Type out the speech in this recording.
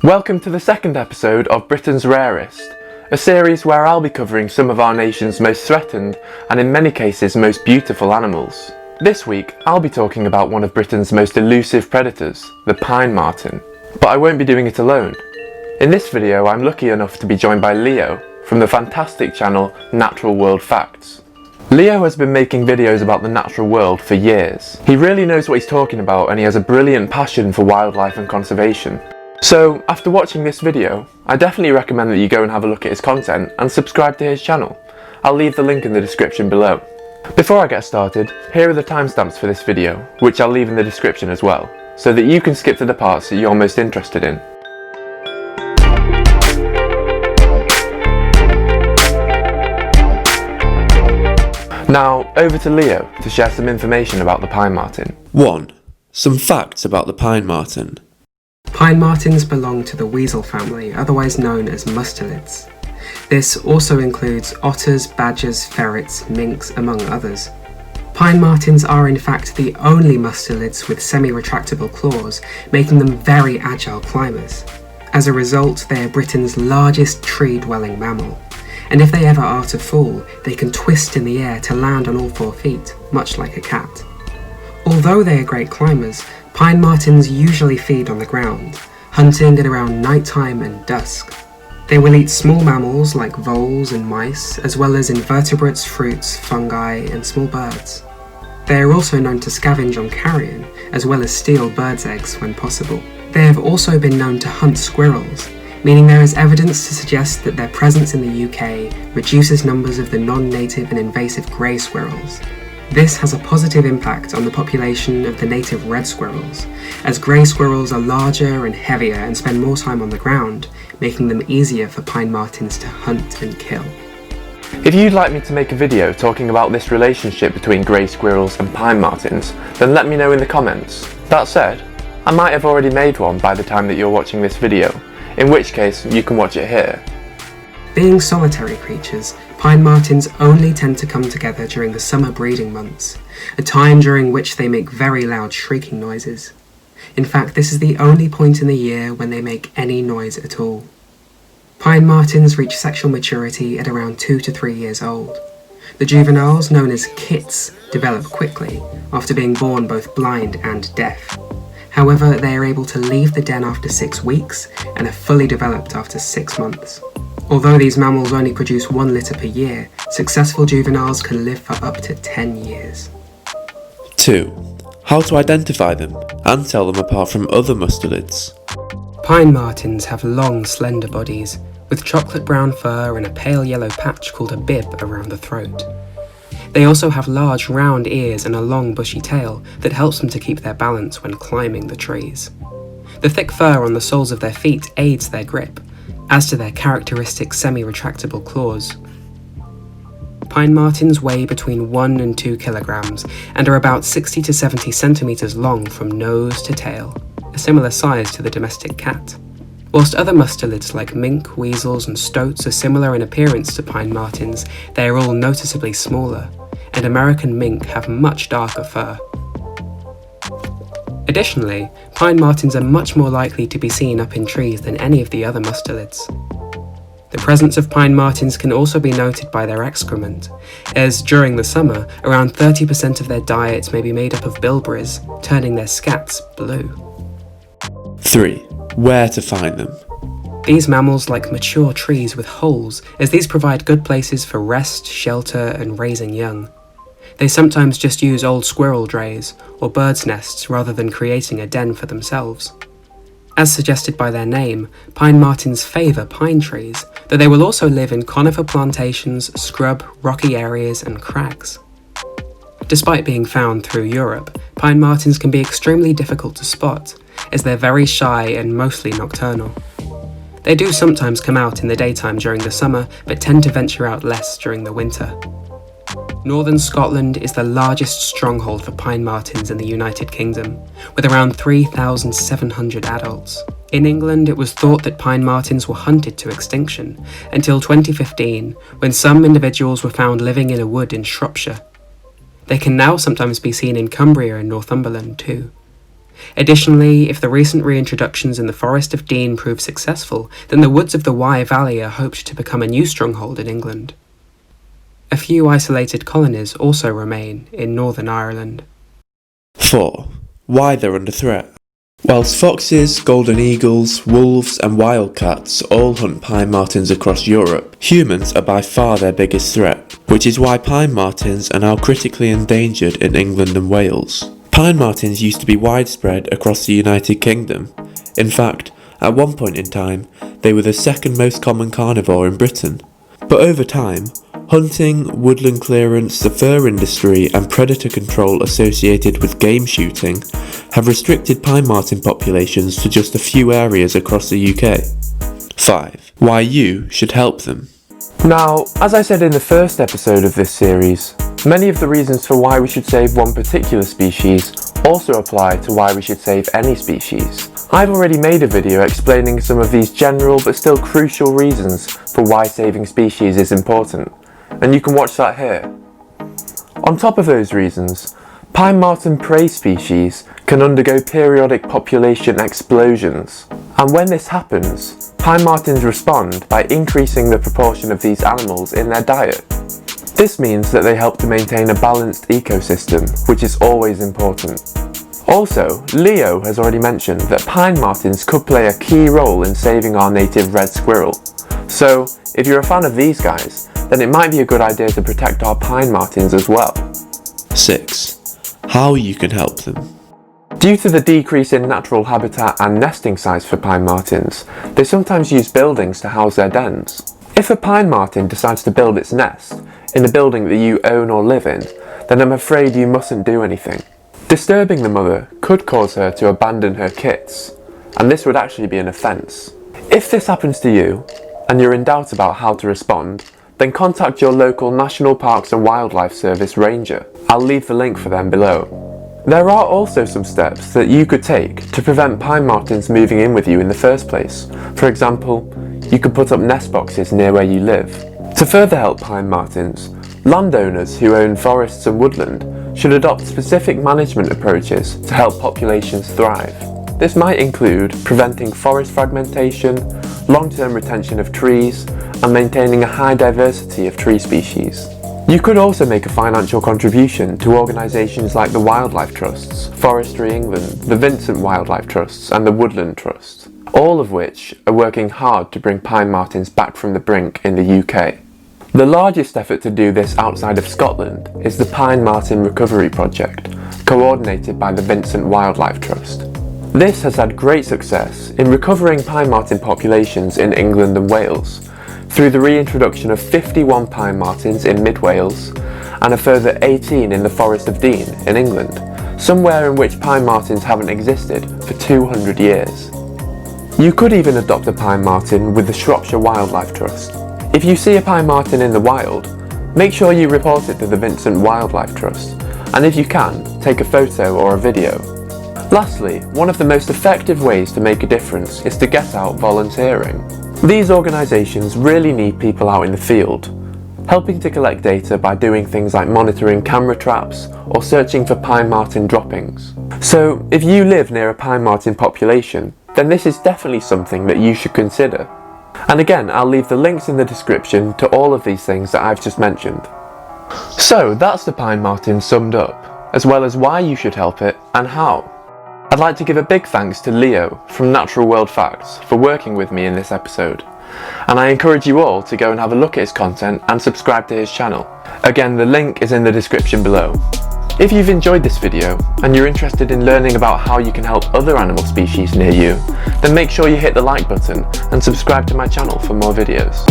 Welcome to the second episode of Britain's Rarest, a series where I'll be covering some of our nation's most threatened and in many cases most beautiful animals. This week I'll be talking about one of Britain's most elusive predators, the Pine Marten. But I won't be doing it alone. In this video I'm lucky enough to be joined by Leo from the fantastic channel Natural World Facts. Leo has been making videos about the natural world for years. He really knows what he's talking about and he has a brilliant passion for wildlife and conservation. So, after watching this video, I definitely recommend that you go and have a look at his content and subscribe to his channel. I'll leave the link in the description below. Before I get started, here are the timestamps for this video, which I'll leave in the description as well, so that you can skip to the parts that you're most interested in. Now, over to Leo to share some information about the Pine Marten. 1. Some facts about the Pine Marten. Pine Martens belong to the weasel family, otherwise known as Mustelids. This also includes otters, badgers, ferrets, minks, among others. Pine Martens are in fact the only mustelids with semi-retractable claws, making them very agile climbers. As a result, they are Britain's largest tree-dwelling mammal, and if they ever are to fall, they can twist in the air to land on all 4 feet, much like a cat. Although they are great climbers, Pine Martens usually feed on the ground, hunting at around nighttime and dusk. They will eat small mammals like voles and mice, as well as invertebrates, fruits, fungi, and small birds. They are also known to scavenge on carrion, as well as steal birds' eggs when possible. They have also been known to hunt squirrels, meaning there is evidence to suggest that their presence in the UK reduces numbers of the non-native and invasive grey squirrels. This has a positive impact on the population of the native red squirrels, as grey squirrels are larger and heavier and spend more time on the ground, making them easier for Pine Martens to hunt and kill. If you'd like me to make a video talking about this relationship between grey squirrels and Pine Martens, then let me know in the comments. That said, I might have already made one by the time that you're watching this video, in which case you can watch it here. Being solitary creatures, Pine Martens only tend to come together during the summer breeding months, a time during which they make very loud shrieking noises. In fact, this is the only point in the year when they make any noise at all. Pine Martens reach sexual maturity at around 2 to 3 years old. The juveniles, known as kits, develop quickly, after being born both blind and deaf. However, they are able to leave the den after 6 weeks and are fully developed after 6 months. Although these mammals only produce 1 litter per year, successful juveniles can live for up to 10 years. 2. How to identify them and tell them apart from other mustelids. Pine Martens have long, slender bodies, with chocolate brown fur and a pale yellow patch called a bib around the throat. They also have large round ears and a long bushy tail that helps them to keep their balance when climbing the trees. The thick fur on the soles of their feet aids their grip, as do their characteristic semi-retractable claws. Pine Martens weigh between 1 and 2 kilograms and are about 60 to 70 centimeters long from nose to tail, a similar size to the domestic cat. Whilst other mustelids like mink, weasels and stoats are similar in appearance to Pine Martens, they are all noticeably smaller, and American mink have much darker fur. Additionally, Pine Martens are much more likely to be seen up in trees than any of the other mustelids. The presence of Pine Martens can also be noted by their excrement, as during the summer, around 30% of their diet may be made up of bilberries, turning their scats blue. 3. Where to find them. These mammals like mature trees with holes, as these provide good places for rest, shelter, and raising young. They sometimes just use old squirrel drays or birds' nests rather than creating a den for themselves. As suggested by their name, Pine Martens favour pine trees, though they will also live in conifer plantations, scrub, rocky areas, and crags. Despite being found through Europe, Pine Martens can be extremely difficult to spot, as they're very shy and mostly nocturnal. They do sometimes come out in the daytime during the summer, but tend to venture out less during the winter. Northern Scotland is the largest stronghold for Pine Martens in the United Kingdom, with around 3,700 adults. In England, it was thought that Pine Martens were hunted to extinction, until 2015, when some individuals were found living in a wood in Shropshire. They can now sometimes be seen in Cumbria and Northumberland too. Additionally, if the recent reintroductions in the Forest of Dean prove successful, then the woods of the Wye Valley are hoped to become a new stronghold in England. A few isolated colonies also remain in Northern Ireland. 4. Why they're under threat. Whilst foxes, golden eagles, wolves and wildcats all hunt pine martens across Europe, humans are by far their biggest threat, which is why pine martens are now critically endangered in England and Wales. Pine martens used to be widespread across the United Kingdom. In fact, at one point in time, they were the second most common carnivore in Britain. But over time, hunting, woodland clearance, the fur industry and predator control associated with game shooting have restricted pine marten populations to just a few areas across the UK. 5. Why you should help them. Now, as I said in the first episode of this series, many of the reasons for why we should save one particular species also apply to why we should save any species. I've already made a video explaining some of these general but still crucial reasons for why saving species is important, and you can watch that here. On top of those reasons, Pine Marten prey species can undergo periodic population explosions, and when this happens, Pine Martens respond by increasing the proportion of these animals in their diet. This means that they help to maintain a balanced ecosystem, which is always important. Also, Leo has already mentioned that Pine Martens could play a key role in saving our native red squirrel. So, if you're a fan of these guys, then it might be a good idea to protect our Pine Martens as well. 6. How you can help them. Due to the decrease in natural habitat and nesting size for Pine Martens, they sometimes use buildings to house their dens. If a Pine Marten decides to build its nest in a building that you own or live in, then I'm afraid you mustn't do anything. Disturbing the mother could cause her to abandon her kits, and this would actually be an offence. If this happens to you, and you're in doubt about how to respond, then contact your local National Parks and Wildlife Service ranger. I'll leave the link for them below. There are also some steps that you could take to prevent Pine Martens moving in with you in the first place. For example, you could put up nest boxes near where you live. To further help Pine Martens, landowners who own forests and woodland should adopt specific management approaches to help populations thrive. This might include preventing forest fragmentation, long-term retention of trees, and maintaining a high diversity of tree species. You could also make a financial contribution to organisations like the Wildlife Trusts, Forestry England, the Vincent Wildlife Trusts and the Woodland Trust, all of which are working hard to bring Pine Martens back from the brink in the UK. The largest effort to do this outside of Scotland is the Pine Marten Recovery Project, coordinated by the Vincent Wildlife Trust. This has had great success in recovering Pine Marten populations in England and Wales, through the reintroduction of 51 Pine Martens in mid-Wales and a further 18 in the Forest of Dean in England, somewhere in which Pine Martens haven't existed for 200 years. You could even adopt a Pine Marten with the Shropshire Wildlife Trust. If you see a Pine Marten in the wild, make sure you report it to the Vincent Wildlife Trust, and if you can, take a photo or a video. Lastly, one of the most effective ways to make a difference is to get out volunteering. These organisations really need people out in the field, helping to collect data by doing things like monitoring camera traps or searching for Pine Marten droppings. So if you live near a Pine Marten population, then this is definitely something that you should consider. And again, I'll leave the links in the description to all of these things that I've just mentioned. So that's the Pine Marten summed up, as well as why you should help it and how. I'd like to give a big thanks to Leo from Natural World Facts for working with me in this episode, and I encourage you all to go and have a look at his content and subscribe to his channel. Again, the link is in the description below. If you've enjoyed this video and you're interested in learning about how you can help other animal species near you, then make sure you hit the like button and subscribe to my channel for more videos.